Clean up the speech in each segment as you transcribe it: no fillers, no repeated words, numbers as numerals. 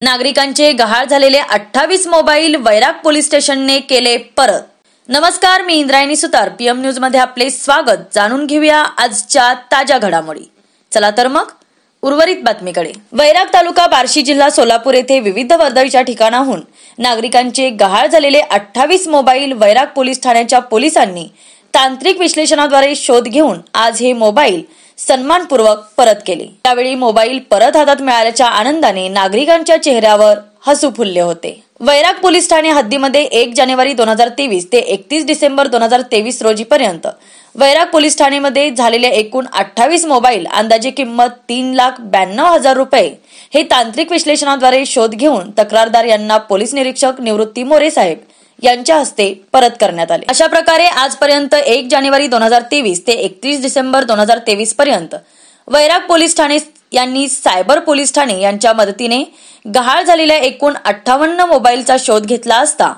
नागरिकांचे गहाळ झालेले 28 मोबाईल वैराग पोलीस स्टेशनने केले परत। नमस्कार, मी इंद्रायणी सुतार, पीएम न्यूज मध्ये आपले स्वागत। जाणून घेऊया आजच्या ताज्या घडामोडी। चला तर मग उर्वरित बातमीकडे। वैराग तालुका बार्शी जिल्हा सोलापूर येथे विविध वर्दळीच्या ठिकाणाहून नागरिकांचे गहाळ झालेले 28 मोबाईल वैराग पोलीस ठाण्याच्या पोलिसांनी तांत्रिक विश्लेषणाद्वारे शोध घेऊन आज हे मोबाईल सन्मानपूर्वक परत केले। त्यावेळी मोबाईल परत हातात मिळाल्याच्या आनंदाने नागरिकांच्या चेहऱ्यावर हसू फुलले होते। वैराग पोलीस ठाणे हद्दीमध्ये 1 जानेवारी 2023 ते 31 डिसेंबर 2023 रोजी पर्यंत वैराग पोलीस ठाणेमध्ये झालेल्या एकूण 28 मोबाईल अंदाजे किंमत 3,92,000 रुपये हे तांत्रिक विश्लेषणाद्वारे शोध घेऊन तक्रारदार यांना पोलीस निरीक्षक निवृत्ती मोरे साहेब यांच्या हस्ते परत करण्यात आले। अशा प्रकारे आजपर्यंत 1 जानेवारी 2023 ते 31 डिसेंबर 2023 पर्यंत वैराग पोलीस ठाणे यांनी सायबर पोलीस ठाणे यांच्या मदतीने गहाळ झालेल्या एकूण 58 मोबाईलचा शोध घेतला असता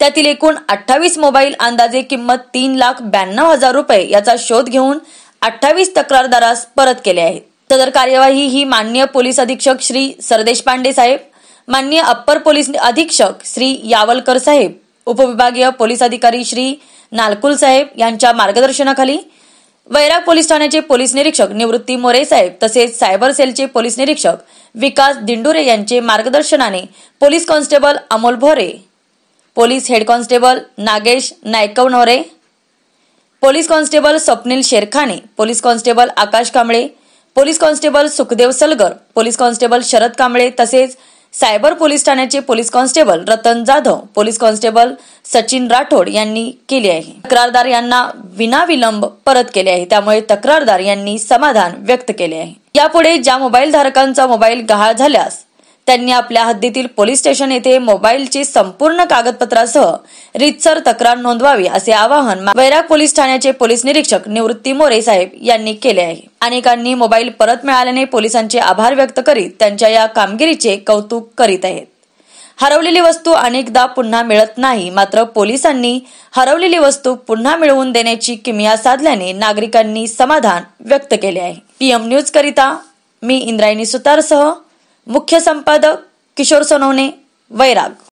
त्यातील एकूण 28 मोबाईल अंदाजे किंमत 3,92,000 रुपये याचा शोध घेऊन 28 तक्रारदारास परत केले आहेत। सदर कार्यवाही ही माननीय पोलीस अधीक्षक श्री सरदेश पांडे साहेब, माननीय अप्पर पोलीस अधीक्षक श्री यावलकर साहेब, उपविभागीय पोलीस अधिकारी श्री नालकुल साहेब यांच्या मार्गदर्शनाखाली वैराग पोलीस ठाण्याचे पोलीस निरीक्षक निवृत्ती मोरे साहेब तसेच सायबर सेलचे पोलीस निरीक्षक विकास दिंडुरे यांचे मार्गदर्शनाने police constable Amol Bhore, police head constable Nagesh Naikwanore, police constable Swapnil Sherkhane, police constable Akash Kamble, police constable Sukhdev Salgar, police constable Sharad Kamble तसेच सायबर पोलीस ठाण्याचे police constable Ratan Jadhav, police constable Sachin Rathod यांनी केले आहे। तक्रारदार यांना विनाविलंब परत केले आहे, त्यामुळे तक्रारदार यांनी समाधान व्यक्त केले आहे। यापुढे ज्या मोबाईल धारकांचा मोबाईल गहाळ झाल्यास त्यांनी आपल्या हद्दीतील पोलीस स्टेशन येथे मोबाईलची संपूर्ण कागदपत्रासह रीतसर तक्रार नोंदवावी असे आवाहन वैराग पोलीस ठाण्याचे पोलीस निरीक्षक निवृत्ती मोरे साहेब यांनी केले आहे। अनेकांनी मोबाईल परत मिळाल्याने पोलिसांचे आभार व्यक्त करीत त्यांच्या या कामगिरीचे कौतुक करीत आहेत। हरवलेली वस्तू अनेकदा पुन्हा मिळत नाही, मात्र पोलिसांनी हरवलेली वस्तू पुन्हा मिळवून देण्याची किमया साधल्याने नागरिकांनी समाधान व्यक्त केले आहे। पीएम न्यूज करिता मी इंद्रायणी सुतारसह मुख्य संपादक किशोर सोनवणे, वैराग।